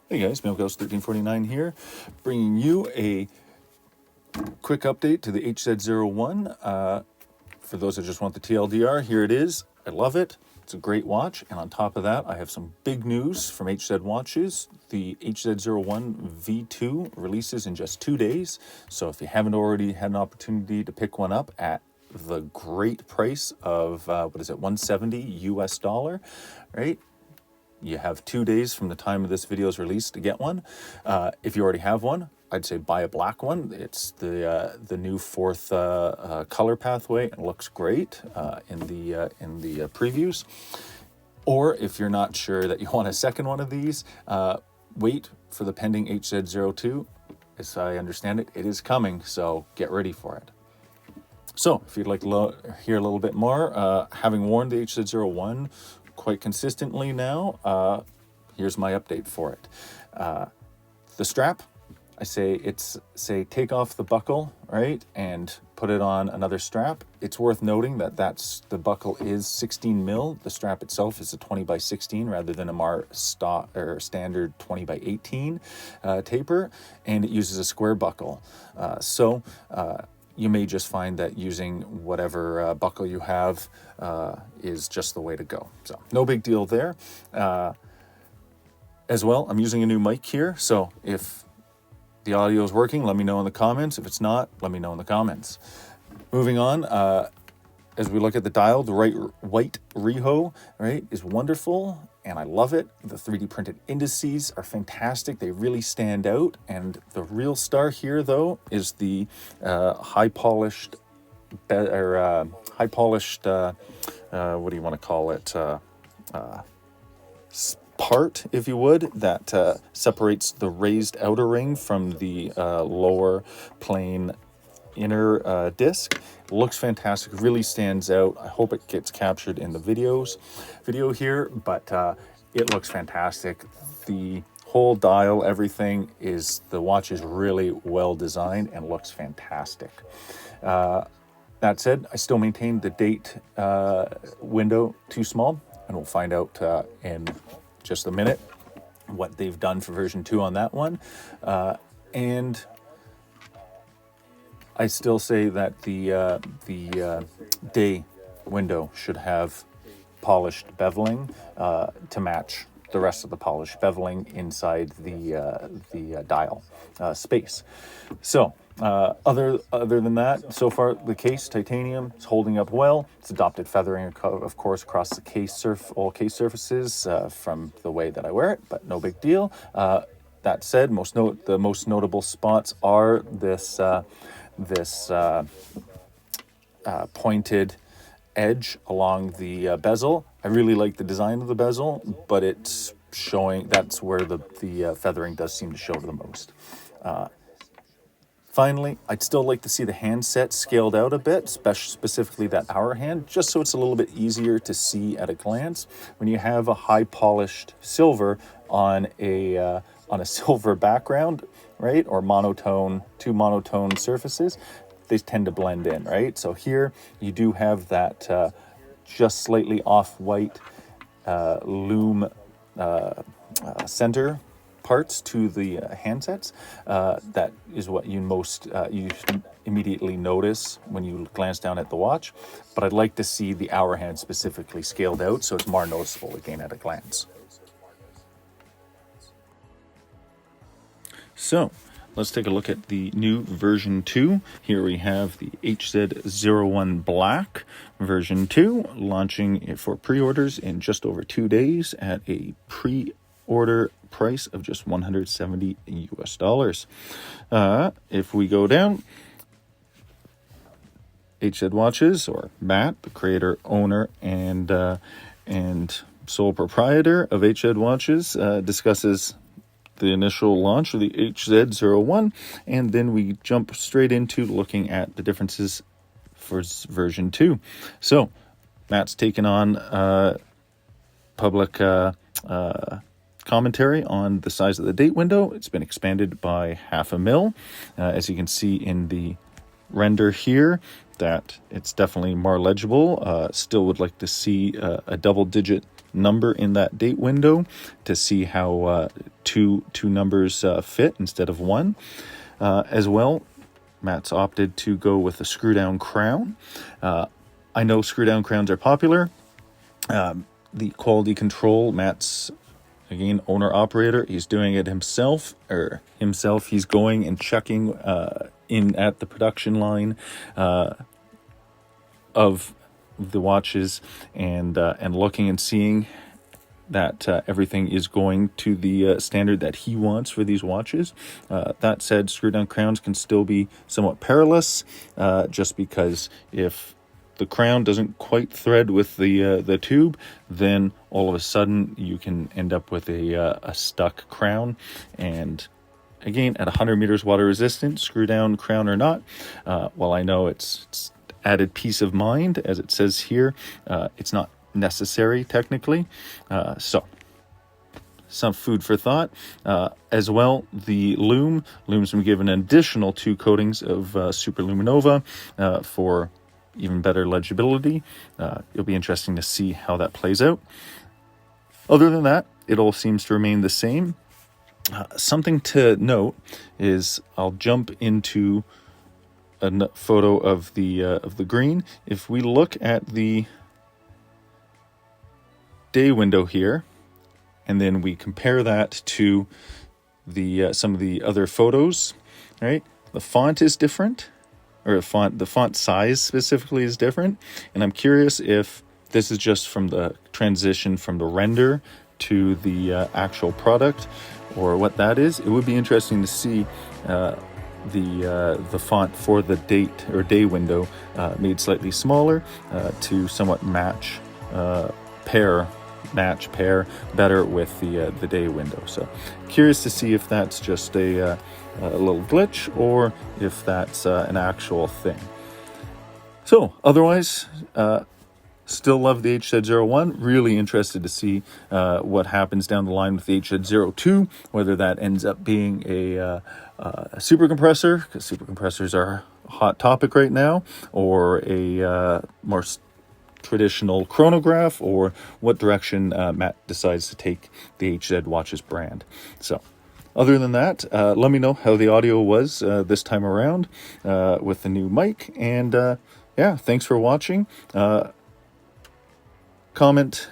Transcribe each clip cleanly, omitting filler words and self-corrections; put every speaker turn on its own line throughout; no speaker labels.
Hey guys, Milkhouse1349 here, bringing you a quick update to the HZ.01. For those that just want the TLDR, here it is. I love it. It's a great watch. And on top of that, I have some big news from HZ Watches. The HZ.01 V2 releases in just 2 days. So if you haven't already had an opportunity to pick one up at the great price of, $170 US, right? You have 2 days from the time of this video is released to get one. If you already have one, I'd say buy a black one. It's the new fourth color pathway and looks great in the previews. Or if you're not sure that you want a second one of these, wait for the pending HZ.02. As I understand it, it is coming, so get ready for it. So if you'd like to hear a little bit more, having worn the HZ.01 quite consistently now, here's my update for it. The strap, I say take off the buckle, right, and put it on another strap. It's worth noting that the buckle is 16 mil. The strap itself is a 20 by 16 rather than a standard 20 by 18 taper, and it uses a square buckle. You may just find that using whatever buckle you have is just the way to go. So no big deal there. As well, I'm using a new mic here. So if the audio is working, let me know in the comments. If it's not, let me know in the comments. Moving on, as we look at the dial, the white Riho, right, is wonderful. And I love it. The 3D printed indices are fantastic. They really stand out. And the real star here, though, is the high polished, what do you want to call it? Part, if you would, that separates the raised outer ring from the lower plane inner disc. Looks fantastic, really stands out. I hope it gets captured in the video here, but it looks fantastic. The whole dial, everything the watch is really well designed and looks fantastic. That said, I still maintain the date window too small, and we'll find out in just a minute what they've done for version 2 on that one. And I still say that the day window should have polished beveling to match the rest of the polished beveling inside the dial space. So other than that, so far the case titanium is holding up well. It's adopted feathering, of course, across the all case surfaces from the way that I wear it, but no big deal. That said, the most notable spots are this pointed edge along the bezel. I really like the design of the bezel, but it's showing that's where the feathering does seem to show the most. Finally, I'd still like to see the handset scaled out a bit, specifically that hour hand, just so it's a little bit easier to see at a glance. When you have a high polished silver on a silver background, right, or two monotone surfaces, they tend to blend in, right? So here you do have that just slightly off-white loom center parts to the handsets. That is what you immediately notice when you glance down at the watch. But I'd like to see the hour hand specifically scaled out so it's more noticeable again at a glance. So let's take a look at the new version 2. Here we have the HZ.01 Black version 2 launching for pre-orders in just over 2 days at a pre-order price of just $170 US. If we go down, HZ Watches, or Matt, the creator, owner, and sole proprietor of HZ Watches, discusses the initial launch of the HZ.01, and then we jump straight into looking at the differences for version 2. So Matt's taken on public commentary on the size of the date window. It's been expanded by 0.5 mil. As you can see in the render here, that it's definitely more legible. Still would like to see a double-digit number in that date window to see how two numbers fit instead of one. As well, Matt's opted to go with a screw-down crown. I know screw-down crowns are popular. The quality control, Matt's, again, owner-operator, he's doing it himself. He's going and checking in at the production line of the watches and looking and seeing that everything is going to the standard that he wants for these watches. That said, screw-down crowns can still be somewhat perilous, just because if the crown doesn't quite thread with the tube, then all of a sudden you can end up with a stuck crown. And again, at 100 meters water resistant, screw-down crown or not, while I know it's added peace of mind, as it says here, it's not necessary technically. So some food for thought. As well, the lume's been given an additional 2 coatings of Super Luminova for even better legibility. It'll be interesting to see how that plays out. Other than that, it all seems to remain the same. Something to note is I'll jump into a photo of the green. If we look at the day window here, and then we compare that to the some of the other photos, right? The font is different, or the font size specifically is different, and I'm curious if this is just from the transition from the render to the actual product, or what that is. It would be interesting to see the font for the date or day window made slightly smaller to somewhat pair better with the day window. So curious to see if that's just a little glitch or if that's an actual thing. So otherwise, still love the HZ.01. Really interested to see what happens down the line with the HZ.02, whether that ends up being a super compressor, because super compressors are a hot topic right now, or a more traditional chronograph, or what direction Matt decides to take the HZ watches brand. So other than that, let me know how the audio was this time around with the new mic. And yeah, thanks for watching. Comment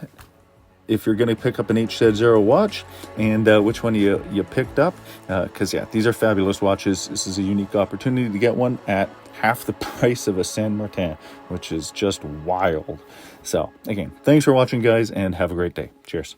if you're going to pick up an HZ.0 watch, and which one you picked up, because yeah, these are fabulous watches. This is a unique opportunity to get one at half the price of a Saint Martin, which is just wild. So again, thanks for watching, guys, and have a great day. Cheers.